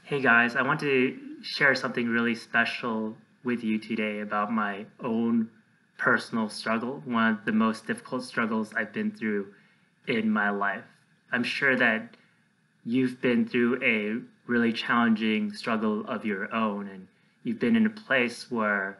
Hey guys, I want to share something really special with you today about my own personal struggle, one of the most difficult struggles I've been through in my life. I'm sure that you've been through a really challenging struggle of your own, and you've been in a place where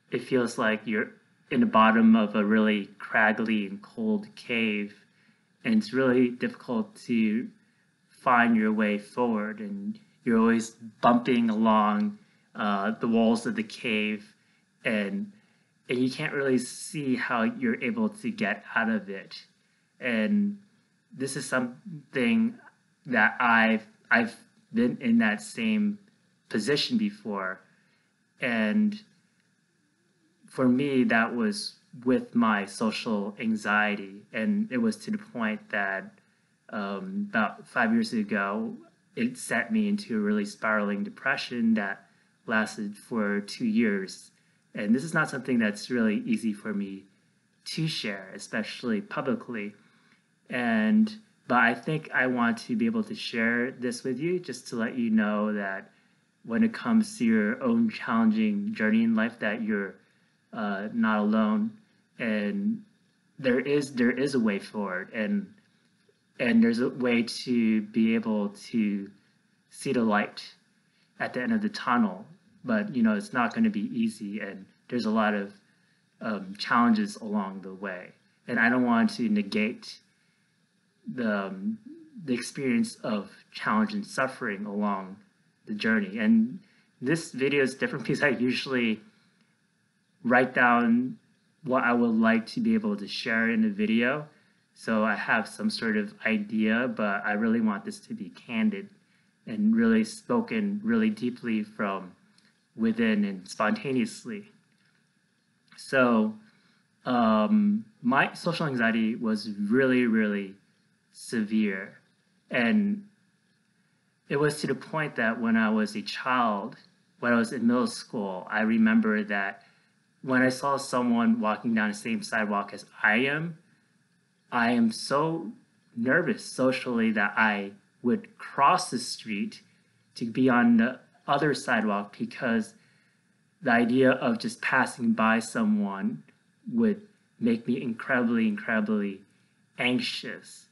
it feels like you're in the bottom of a really craggy and cold cave, and it's really difficult to find your way forward, and you're always bumping along the walls of the cave, and and you can't really see how you're able to get out of it. And this is something that I've been in that same position before, and for me that was with my social anxiety, and it was to the point that about 5 years ago, it set me into a really spiraling depression that lasted for 2 years. And this is not something that's really easy for me to share, especially publicly. And but I think I want to be able to share this with you just to let you know that when it comes to your own challenging journey in life, that you're not alone, and there is a way forward, and there's a way to be able to see the light at the end of the tunnel. But it's not going to be easy, and there's a lot of challenges along the way. And I don't want to negate the the experience of challenge and suffering along the journey. And this video is different because I usually write down what I would like to be able to share in a video. So I have some sort of idea, but I really want this to be candid and really spoken really deeply from within and spontaneously. So my social anxiety was really, really severe. And it was to the point that when I was a child, when I was in middle school, I remember that when I saw someone walking down the same sidewalk as I am so nervous socially that I would cross the street to be on the other sidewalk, because the idea of just passing by someone would make me incredibly, incredibly anxious.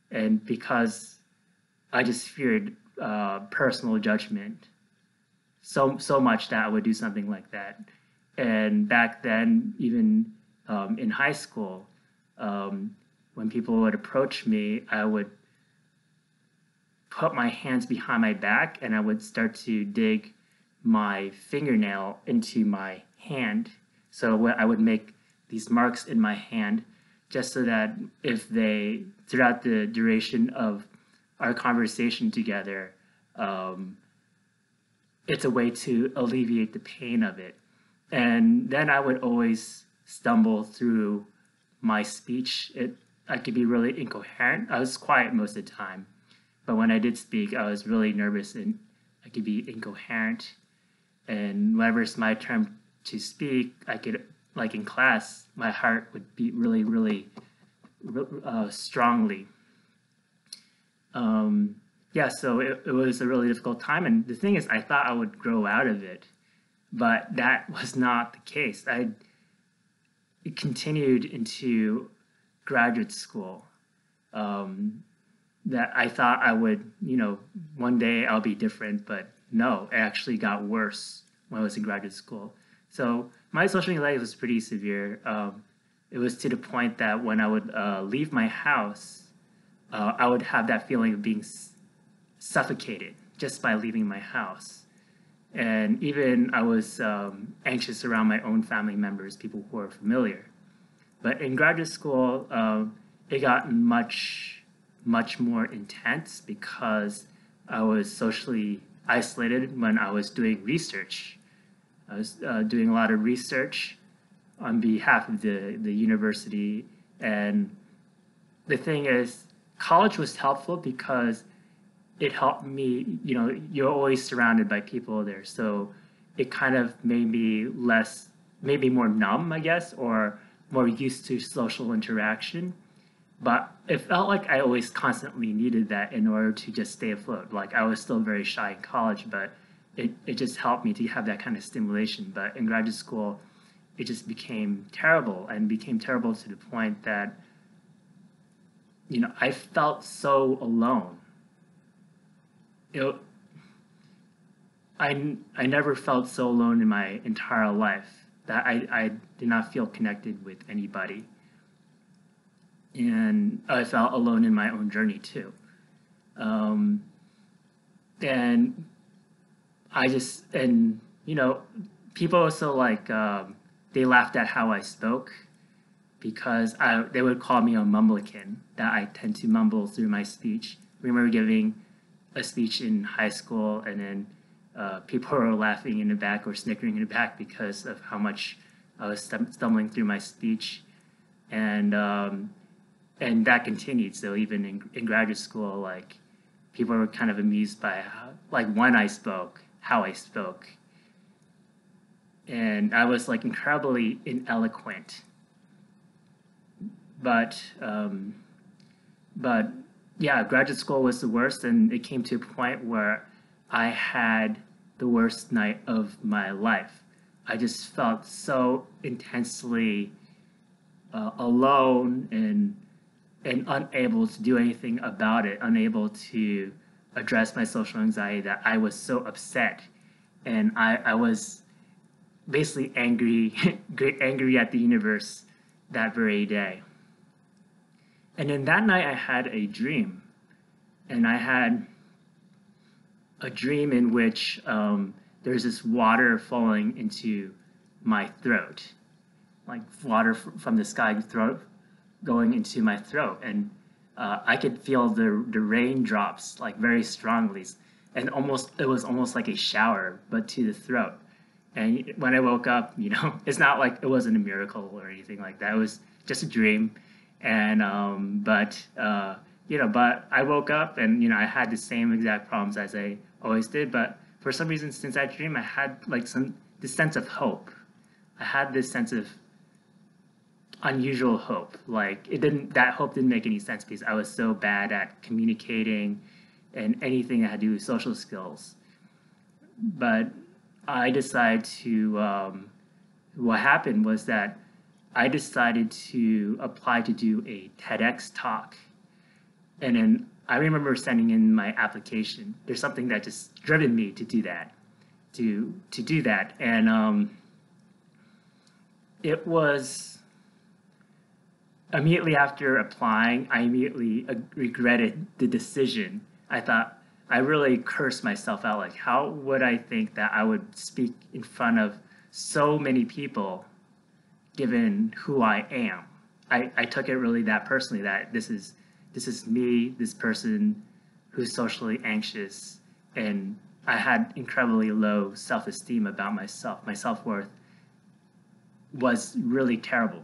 And because I just feared personal judgment so much that I would do something like that. And back then, even in high school, when people would approach me, I would put my hands behind my back and I would start to dig my fingernail into my hand. So I would make these marks in my hand just so that if they, throughout the duration of our conversation together, it's a way to alleviate the pain of it. And then I would always stumble through my speech. I could be really incoherent. I was quiet most of the time, but when I did speak, I was really nervous and I could be incoherent. And whenever it's my turn to speak, I could, like in class, my heart would beat really, really strongly. Yeah, so it was a really difficult time. And the thing is, I thought I would grow out of it, but that was not the case. It continued into graduate school. That I thought I would, one day I'll be different, but no, it actually got worse when I was in graduate school. So my social anxiety was pretty severe. It was to the point that when I would leave my house, I would have that feeling of being suffocated just by leaving my house. And even I was anxious around my own family members, people who are familiar. But in graduate school, it got much, much more intense because I was socially isolated when I was doing research. I was doing a lot of research on behalf of the university. And the thing is, college was helpful because it helped me, you're always surrounded by people there. So it kind of made me maybe more numb, I guess, or more used to social interaction. but it felt like I always constantly needed that in order to just stay afloat. Like I was still very shy in college, but it just helped me to have that kind of stimulation. But in graduate school, it just became terrible, and became terrible to the point that, I felt so alone. It, I never felt so alone in my entire life that I did not feel connected with anybody. And I felt alone in my own journey too. Um, and and people also like, they laughed at how I spoke because they would call me a mumblekin, that I tend to mumble through my speech. I remember giving a speech in high school, and then people were laughing in the back or snickering in the back because of how much I was stumbling through my speech, and that continued. So even in graduate school, like people were kind of amused by when I spoke, how I spoke, and I was like incredibly ineloquent. But but yeah, graduate school was the worst, and it came to a point where I had the worst night of my life. I just felt so intensely alone and unable to do anything about it, unable to address my social anxiety, that I was so upset, and I was basically angry, angry at the universe that very day. And then that night I had a dream, and I had a dream in which there's this water falling into my throat, like water from the sky throat going into my throat, and I could feel the raindrops like very strongly, and it was almost like a shower, but to the throat. And when I woke up, it's not like it wasn't a miracle or anything like that. It was just a dream, and but I woke up, and I had the same exact problems as I always did. But for some reason, since that dream, I had like this sense of hope. I had this sense of unusual hope. Like that hope didn't make any sense because I was so bad at communicating and anything that had to do with social skills. But I decided what happened was that I decided to apply to do a TEDx talk. And then I remember sending in my application. There's something that just driven me to do that, to do that. And it was immediately after applying, I immediately regretted the decision. I really cursed myself out. Like, how would I think that I would speak in front of so many people given who I am? I took it really that personally, that this is me, this person who's socially anxious, and I had incredibly low self-esteem about myself. My self-worth was really terrible.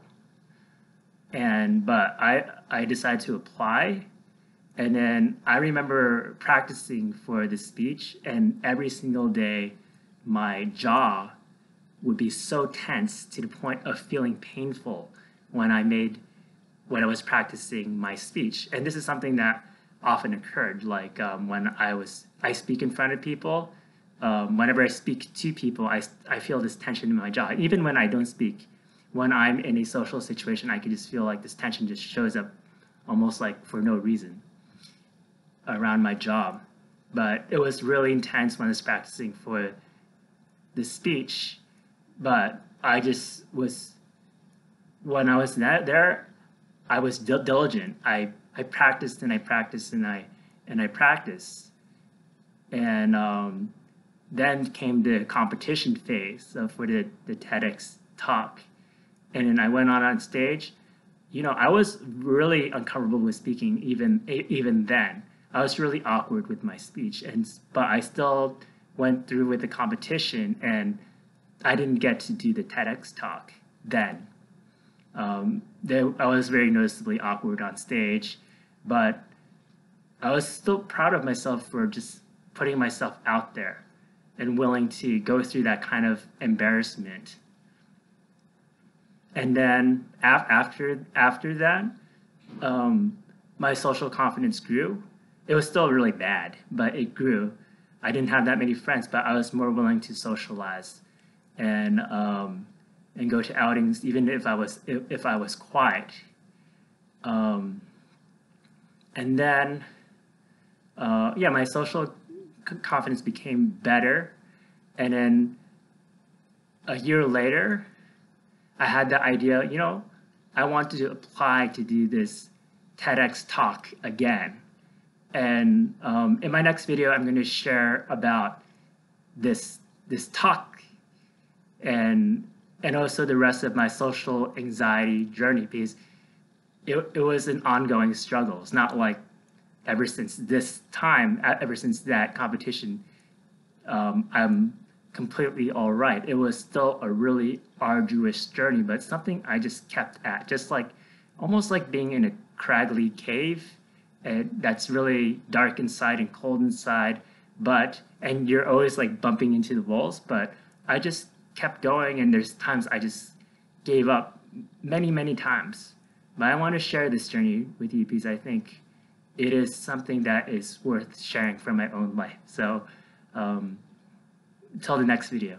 But I decided to apply, and then I remember practicing for the speech, and every single day my jaw would be so tense to the point of feeling painful when I was practicing my speech. And this is something that often occurred, like when I speak in front of people. Whenever I speak to people, I feel this tension in my jaw. Even when I don't speak, when I'm in a social situation, I can just feel like this tension just shows up almost like for no reason around my jaw. But it was really intense when I was practicing for the speech. But I just was, when I was there, I was diligent. I practiced and I practiced and I practiced. And then came the competition phase for the TEDx talk. And then I went on stage. I was really uncomfortable with speaking even then. I was really awkward with my speech, but I still went through with the competition, and I didn't get to do the TEDx talk then. I was very noticeably awkward on stage, but I was still proud of myself for just putting myself out there and willing to go through that kind of embarrassment. And then after that, my social confidence grew. It was still really bad, but it grew. I didn't have that many friends, but I was more willing to socialize and go to outings, even if I was quiet. Um, and then, yeah, my social confidence became better. And then a year later, I had the idea, I wanted to apply to do this TEDx talk again. And in my next video, I'm going to share about this talk and also the rest of my social anxiety journey, because it was an ongoing struggle. It's not like ever since this time, ever since that competition, I'm completely all right. It was still a really arduous journey, but something I just kept at, just like almost like being in a craggy cave, and that's really dark inside and cold inside, and you're always like bumping into the walls, but I just kept going, and there's times I just gave up, many times. But I want to share this journey with you because I think it is something that is worth sharing from my own life. So until the next video.